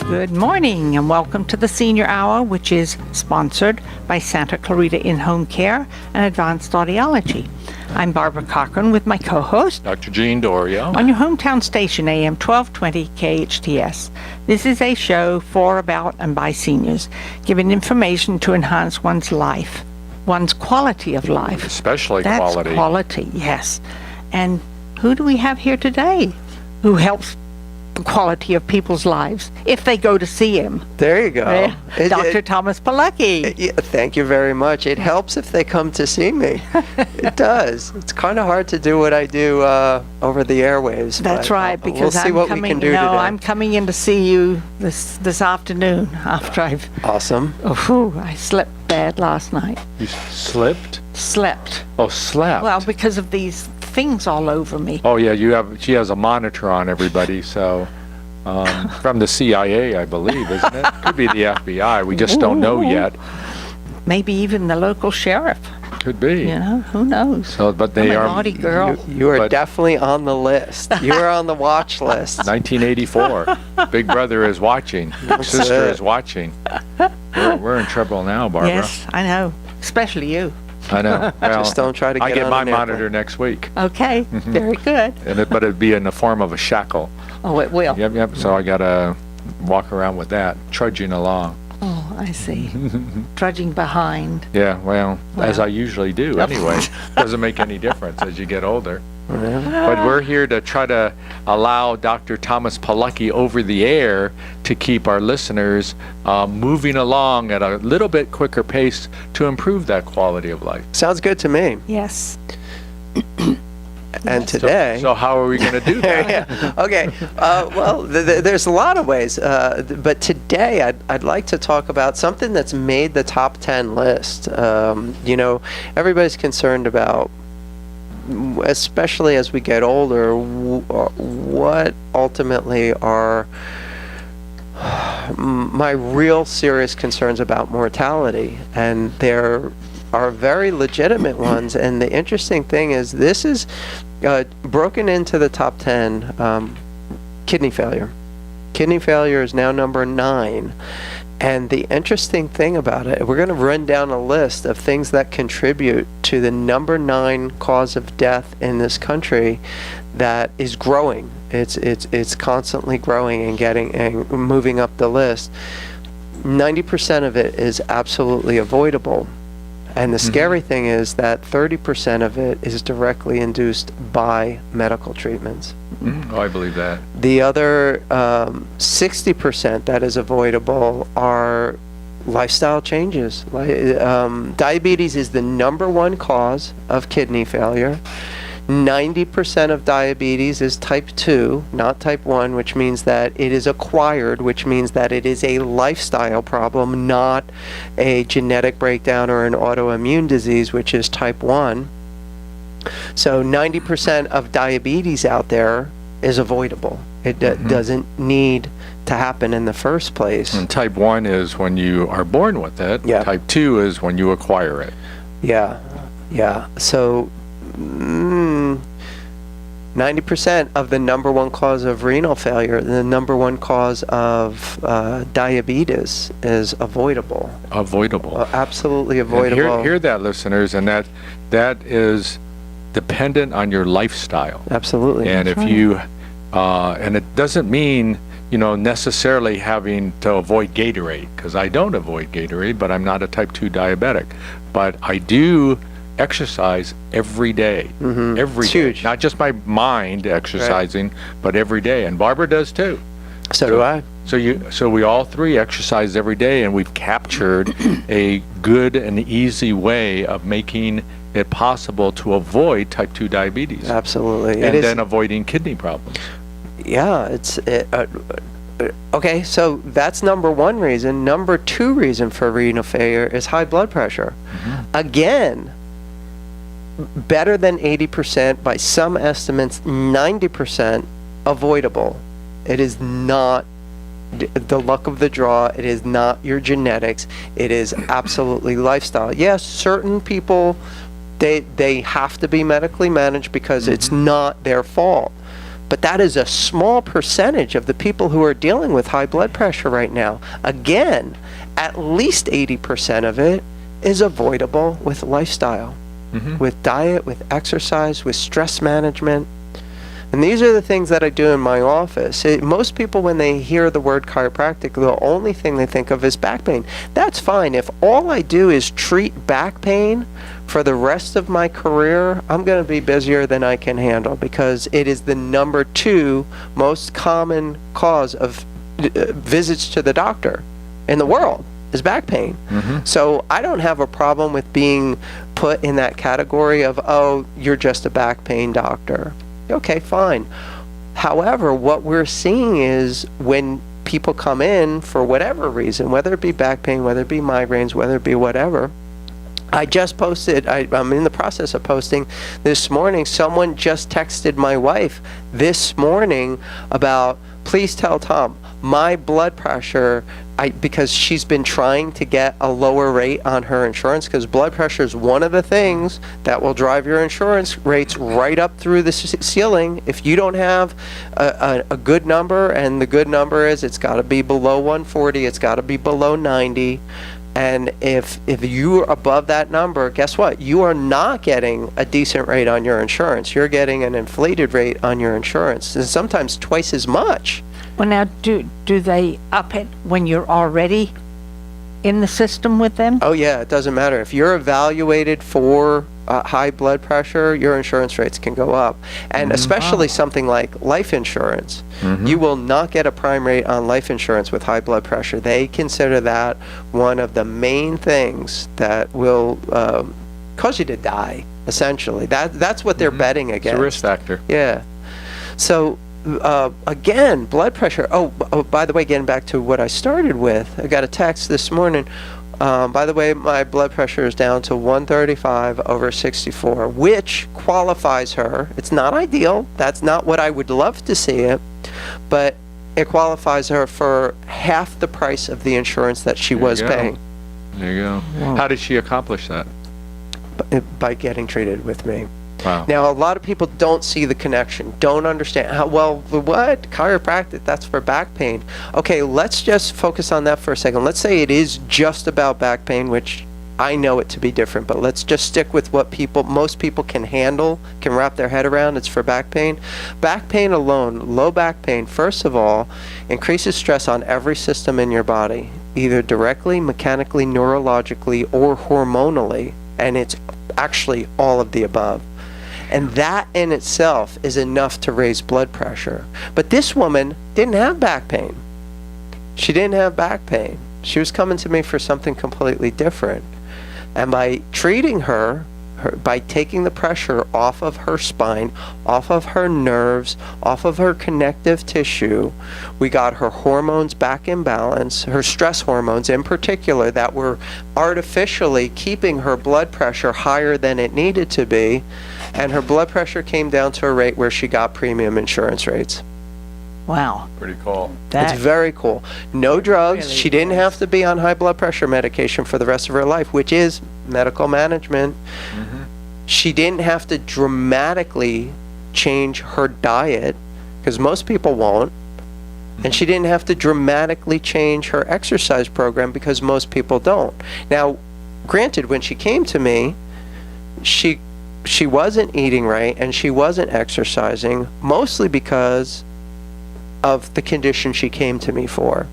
Good morning and welcome to the Senior Hour, which is sponsored by Santa Clarita In-Home Care and Advanced Audiology. I'm Barbara Cochran with my co-host, Dr. Jean Dorio. On your hometown station, AM 1220 KHTS. This is a show for, about, and by seniors, giving information to enhance one's life, one's quality of life. Especially That's quality. Quality, yes. And who do we have here today who helps the quality of people's lives if they go to see him? There you go. Dr. Thomas Pilecki. Thank you very much. It helps if they come to see me. It does. It's kind of hard to do what I do over the airwaves. That's right, because we'll see what we can do today. I'm coming in to see you this afternoon after I've... Awesome. I slept bad last night. You slipped? Slept. Oh, slept. Well, because of these things all over me. Oh, yeah, she has a monitor on everybody, so from the CIA, I believe, isn't it? Could be the FBI. We just don't know yet. Maybe even the local sheriff. Could be. You know, who knows? So, but they I'm a are naughty girl. You are definitely on the list. You are on the watch list. 1984. Big brother is watching. Sister is watching. We're in trouble now, Barbara. Yes, I know. Especially you. I know. Well, Just don't try to get I get on my an airplane. monitor next week. Okay, very good. But it'd be in the form of a shackle. Oh, it will. Yep. So I got to walk around with that, trudging along. Oh, I see. Trudging behind. Yeah, well, as I usually do anyway. Doesn't make any difference as you get older. But we're here to try to allow Dr. Thomas Pilecki over the air to keep our listeners moving along at a little bit quicker pace to improve that quality of life. Sounds good to me. Yes. And today... So how are we going to do that? Yeah. Okay. Well, there's a lot of ways. But today I'd like to talk about something that's made the top 10 list. Everybody's concerned about, especially as we get older, what ultimately are my real serious concerns about mortality. And there are very legitimate ones. And the interesting thing is this is broken into the top 10. Kidney failure. Kidney failure is now number 9. And the interesting thing about it, we're going to run down a list of things that contribute to the number 9 cause of death in this country that is growing. It's constantly growing and moving up the list. 90% of it is absolutely avoidable. And the scary thing is that 30% of it is directly induced by medical treatments. Oh, I believe that. The other 60% that is avoidable are lifestyle changes. Diabetes is the number 1 cause of kidney failure. 90% of diabetes is type 2, not type 1, which means that it is acquired, which means that it is a lifestyle problem, not a genetic breakdown or an autoimmune disease, which is type 1. So 90% of diabetes out there is avoidable. It doesn't need to happen in the first place. And type 1 is when you are born with it. Yeah. Type 2 is when you acquire it. Yeah. So 90% of the number 1 cause of renal failure, the number 1 cause of diabetes is avoidable. Absolutely avoidable. And hear that, listeners, and that is dependent on your lifestyle. Absolutely. And if you, and it doesn't mean, necessarily having to avoid Gatorade, because I don't avoid Gatorade, but I'm not a type 2 diabetic. But I do exercise every day. Every day. Huge. Not just my mind exercising, but every day. And Barbara does too. So do I. So we all three exercise every day, and we've captured a good and easy way of making it possible to avoid type 2 diabetes. Absolutely. And then avoiding kidney problems. Yeah, okay, so that's number 1 reason. Number 2 reason for renal failure is high blood pressure. Again, better than 80%, by some estimates 90% avoidable. It is not the luck of the draw. It is not your genetics. It is absolutely lifestyle. Yes, certain people, they have to be medically managed because it's not their fault. But that is a small percentage of the people who are dealing with high blood pressure right now. Again, at least 80% of it is avoidable with lifestyle, with diet, with exercise, with stress management. And these are the things that I do in my office. Most people, when they hear the word chiropractic, the only thing they think of is back pain. That's fine. If all I do is treat back pain for the rest of my career, I'm going to be busier than I can handle, because it is the number 2 most common cause of visits to the doctor in the world, is back pain. So I don't have a problem with being put in that category of, oh, you're just a back pain doctor. Okay, fine. However, what we're seeing is when people come in for whatever reason, whether it be back pain, whether it be migraines, whether it be whatever, I just posted, I'm in the process of posting this morning, someone just texted my wife this morning about, please tell Tom, my blood pressure, because she's been trying to get a lower rate on her insurance, because blood pressure is one of the things that will drive your insurance rates right up through the ceiling. If you don't have a good number, and the good number is it's got to be below 140, it's got to be below 90, and if you're above that number, guess what? You are not getting a decent rate on your insurance. You're getting an inflated rate on your insurance, and sometimes twice as much. Well, now, do they up it when you're already in the system with them? Oh yeah, it doesn't matter. If you're evaluated for high blood pressure, your insurance rates can go up. And especially something like life insurance. You will not get a prime rate on life insurance with high blood pressure. They consider that one of the main things that will cause you to die, essentially. That's what they're betting against. It's a risk factor. Yeah. So again, blood pressure. Oh, by the way, getting back to what I started with, I got a text this morning. By the way, my blood pressure is down to 135/64, which qualifies her. It's not ideal. That's not what I would love to see it, but it qualifies her for half the price of the insurance that she was paying. There you go. Wow. How did she accomplish that? By getting treated with me. Wow. Now, a lot of people don't see the connection, don't understand how, well, what? Chiropractic, that's for back pain. Okay, let's just focus on that for a second. Let's say it is just about back pain, which I know it to be different, but let's just stick with what most people can handle, can wrap their head around. It's for back pain. Back pain alone, low back pain, first of all, increases stress on every system in your body, either directly, mechanically, neurologically, or hormonally, and it's actually all of the above. And that in itself is enough to raise blood pressure. But this woman didn't have back pain. She didn't have back pain. She was coming to me for something completely different. And by treating her, by taking the pressure off of her spine, off of her nerves, off of her connective tissue, we got her hormones back in balance, her stress hormones in particular that were artificially keeping her blood pressure higher than it needed to be, and her blood pressure came down to a rate where she got premium insurance rates. Wow. Pretty cool. It's very cool. No drugs. Really She didn't have to be on high blood pressure medication for the rest of her life, which is medical management. She didn't have to dramatically change her diet, because most people won't. And she didn't have to dramatically change her exercise program, because most people don't. Now, granted, when she came to me, she wasn't eating right and she wasn't exercising, mostly because of the condition she came to me for.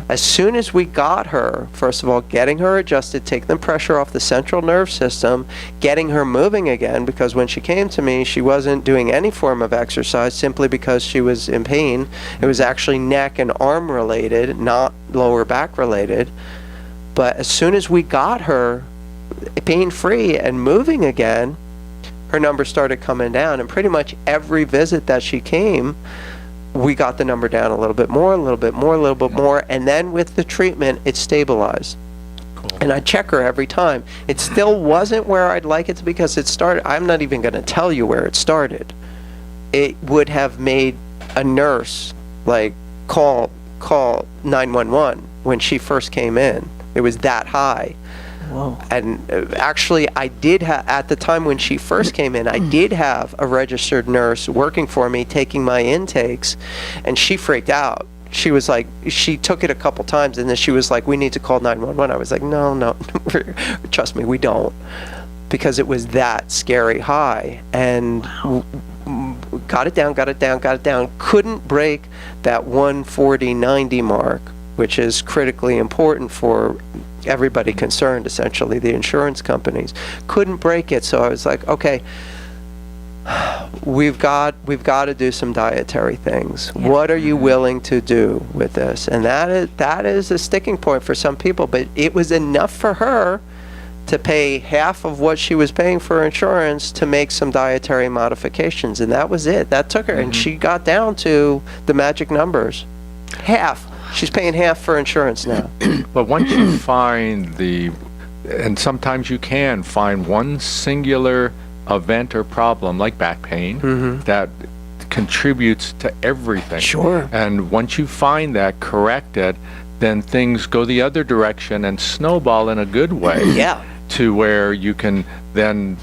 As soon as we got her, first of all, getting her adjusted, taking the pressure off the central nerve system, getting her moving again, because when she came to me, she wasn't doing any form of exercise simply because she was in pain. It was actually neck and arm related, not lower back related. But as soon as we got her pain-free and moving again, her numbers started coming down. And pretty much every visit that she came, we got the number down a little bit more, a little bit more, a little bit more, and then with the treatment, it stabilized. Cool. And I check her every time. It still wasn't where I'd like it to be, because it started, I'm not even going to tell you where it started. It would have made a nurse, like, call 911 when she first came in. It was that high. Whoa. And actually, I did have, at the time when she first came in, I did have a registered nurse working for me, taking my intakes, and she freaked out. She was like, she took it a couple times, and then she was like, we need to call 911. I was like, no, trust me, we don't. Because it was that scary high. And got it down. Couldn't break that 140/90 mark, which is critically important for everybody concerned, essentially, the insurance companies. Couldn't break it, so I was like, okay, we've got to do some dietary things. Yeah. What are you willing to do with this? And that is a sticking point for some people, but it was enough for her to pay half of what she was paying for insurance to make some dietary modifications, and that was it. That took her, and she got down to the magic numbers. Half. She's paying half for insurance now. But once you find and sometimes you can find one singular event or problem like back pain that contributes to everything. Sure. And once you find that, correct it, then things go the other direction and snowball in a good way. Yeah. To where you can then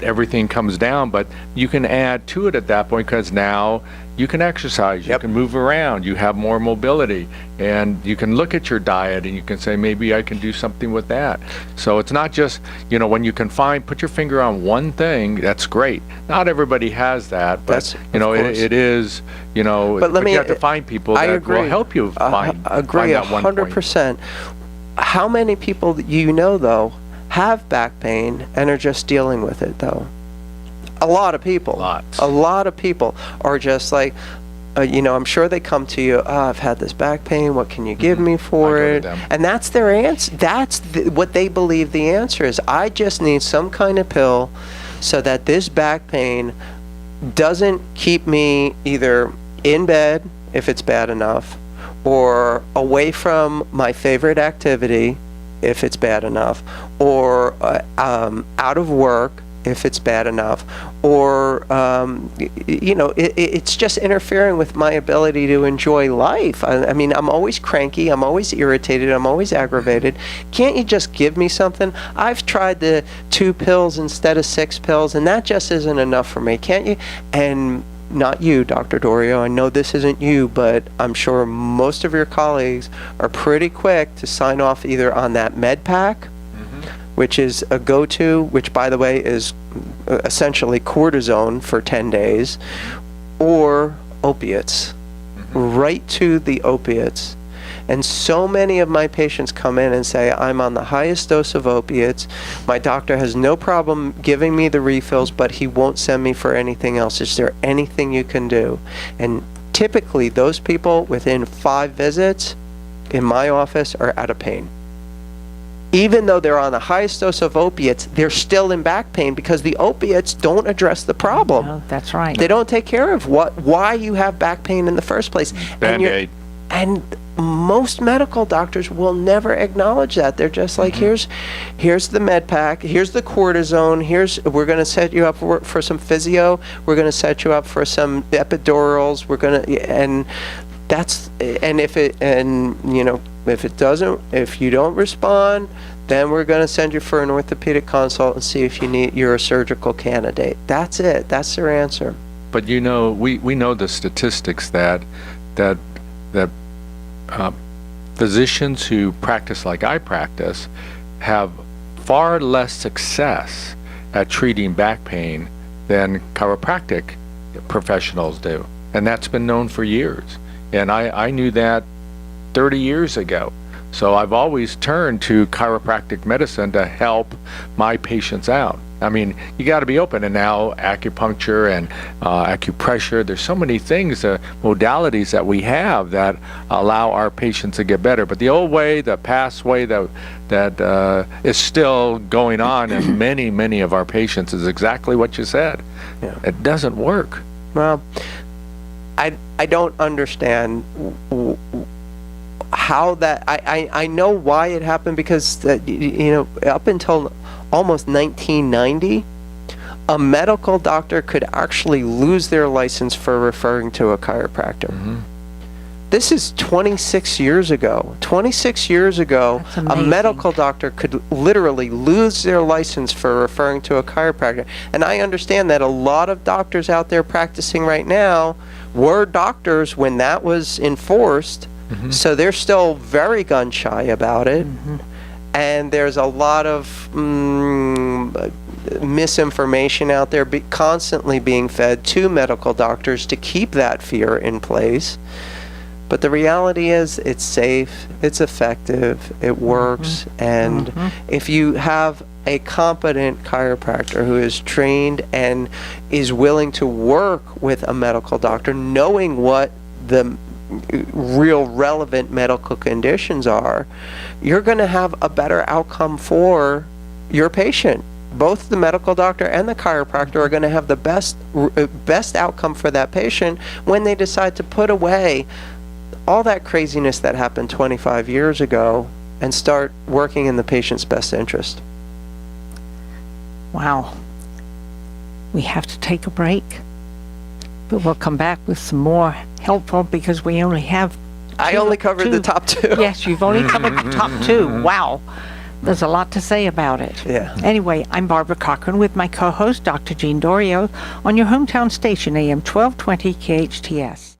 everything comes down, but you can add to it at that point because now you can exercise, you can move around, you have more mobility, and you can look at your diet and you can say, maybe I can do something with that. So it's not just, when you can put your finger on one thing, that's great. Not everybody has that, but it is, but you have to find people that will help you find that one point. 100%. How many people that though, have back pain and are just dealing with it, though? A lot of people. Lots. A lot of people are just like, I'm sure they come to you, I've had this back pain, what can you give me for it? And that's their answer. That's what they believe the answer is. I just need some kind of pill so that this back pain doesn't keep me either in bed, if it's bad enough, or away from my favorite activity, if it's bad enough, or out of work, if it's bad enough, or it's just interfering with my ability to enjoy life. I mean, I'm always cranky, I'm always irritated, I'm always aggravated. Can't you just give me something? I've tried the 2 pills instead of 6 pills, and that just isn't enough for me. Can't you? And not you, Dr. Dorio, I know this isn't you, but I'm sure most of your colleagues are pretty quick to sign off either on that med pack, which is a go-to, which, by the way, is essentially cortisone for 10 days, or opiates, right to the opiates. And so many of my patients come in and say, I'm on the highest dose of opiates. My doctor has no problem giving me the refills, but he won't send me for anything else. Is there anything you can do? And typically, those people, within 5 visits in my office, are out of pain. Even though they're on the highest dose of opiates, they're still in back pain because the opiates don't address the problem. No, that's right. They don't take care of why you have back pain in the first place. Band-Aid. And most medical doctors will never acknowledge that. They're just like, here's the med pack, here's the cortisone, we're going to set you up for some physio, we're going to set you up for some epidurals, if you don't respond, then we're going to send you for an orthopedic consult and see if you're a surgical candidate. That's it. That's their answer. But we know the statistics that physicians who practice like I practice have far less success at treating back pain than chiropractic professionals do. And that's been known for years. And I knew that 30 years ago. So I've always turned to chiropractic medicine to help my patients out. I mean, you got to be open. And now acupuncture and acupressure, there's so many things, modalities that we have that allow our patients to get better. But the old way, the past way that is still going on in many, many of our patients is exactly what you said. Yeah. It doesn't work. Well, I don't understand how that, I know why it happened, because up until almost 1990, a medical doctor could actually lose their license for referring to a chiropractor. This is 26 years ago. 26 years ago, That's a amazing. medical doctor could literally lose their license for referring to a chiropractor. And I understand that a lot of doctors out there practicing right now were doctors when that was enforced, so they're still very gun shy about it. And there's a lot of misinformation out there constantly being fed to medical doctors to keep that fear in place. But the reality is it's safe, it's effective, it works, and if you have a competent chiropractor who is trained and is willing to work with a medical doctor, knowing what the real relevant medical conditions are, you're going to have a better outcome for your patient. Both the medical doctor and the chiropractor are going to have the best outcome for that patient when they decide to put away all that craziness that happened 25 years ago and start working in the patient's best interest. Wow. We have to take a break, but we'll come back with some more helpful because we only have I only covered the top two. Yes, you've only covered the top two. Wow. There's a lot to say about it. Yeah. Anyway, I'm Barbara Cochran with my co-host, Dr. Jean Dorio, on your hometown station, AM 1220 KHTS.